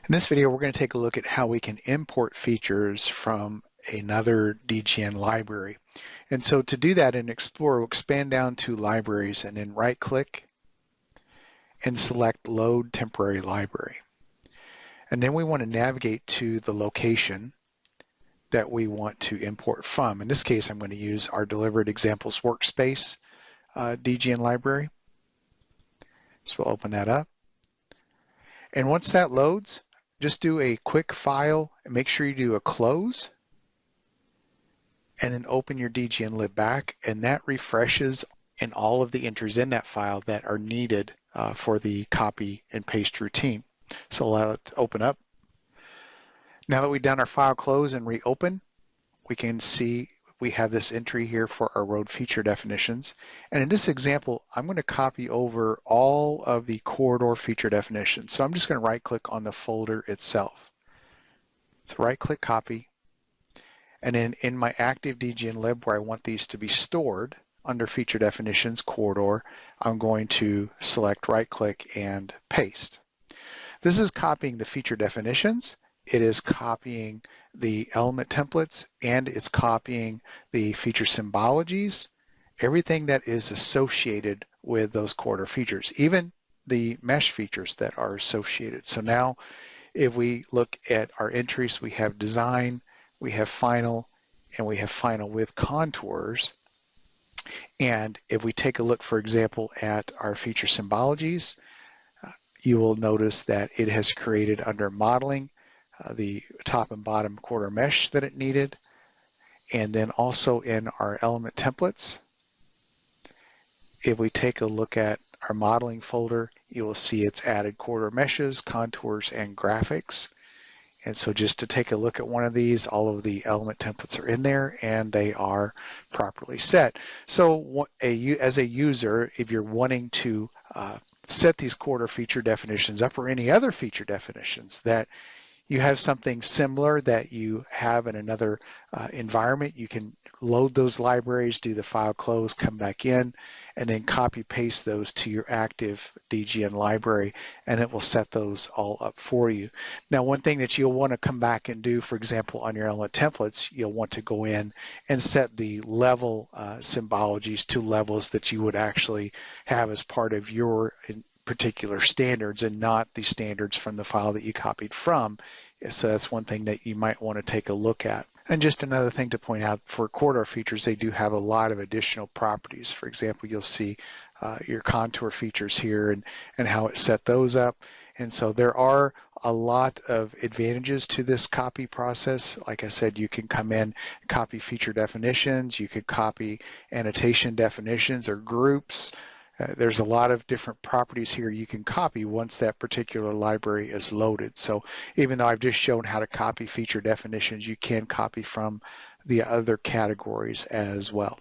In this video, we're going to take a look at how we can import features from another DGN library. And so to do that in Explorer, we'll expand down to Libraries and then right-click and select Load Temporary Library. And then we want to navigate to the location that we want to import from. In this case, I'm going to use our Delivered Examples Workspace DGN library. So we'll open that up. And once that loads, just do a quick file and make sure you do a close and then open your DGNlib back, and that refreshes in all of the entries in that file that are needed for the copy and paste routine. So allow it to open up. Now that we've done our file close and reopen, we can see we have this entry here for our road feature definitions. And in this example, I'm going to copy over all of the corridor feature definitions. So I'm just going to right click on the folder itself. So right click copy. And then in my active DGNlib where I want these to be stored under feature definitions corridor, I'm going to select right click and paste. This is copying the feature definitions. It is copying the element templates, and it's copying the feature symbologies, everything that is associated with those corridor features, even the mesh features that are associated. So now if we look at our entries, we have design, we have final, and we have final with contours. And if we take a look, for example, at our feature symbologies, you will notice that it has created under modeling the top and bottom corridor mesh that it needed. And then also in our element templates, if we take a look at our modeling folder, you will see it's added corridor meshes, contours, and graphics. And so just to take a look at one of these, all of the element templates are in there and they are properly set. So as a user, if you're wanting to set these corridor feature definitions up or any other feature definitions that you have something similar that you have in another environment, you can load those libraries, do the file close, come back in, and then copy paste those to your active DGN library, and it will set those all up for you. Now, one thing that you'll want to come back and do, for example, on your element templates, you'll want to go in and set the level symbologies to levels that you would actually have as part of your particular standards and not the standards from the file that you copied from. So that's one thing that you might want to take a look at. And just another thing to point out, for corridor features, they do have a lot of additional properties. For example, you'll see your contour features here and how it set those up. And so there are a lot of advantages to this copy process. Like I said, you can come in, copy feature definitions, you could copy annotation definitions or groups. There's a lot of different properties here you can copy once that particular library is loaded. So even though I've just shown how to copy feature definitions, you can copy from the other categories as well.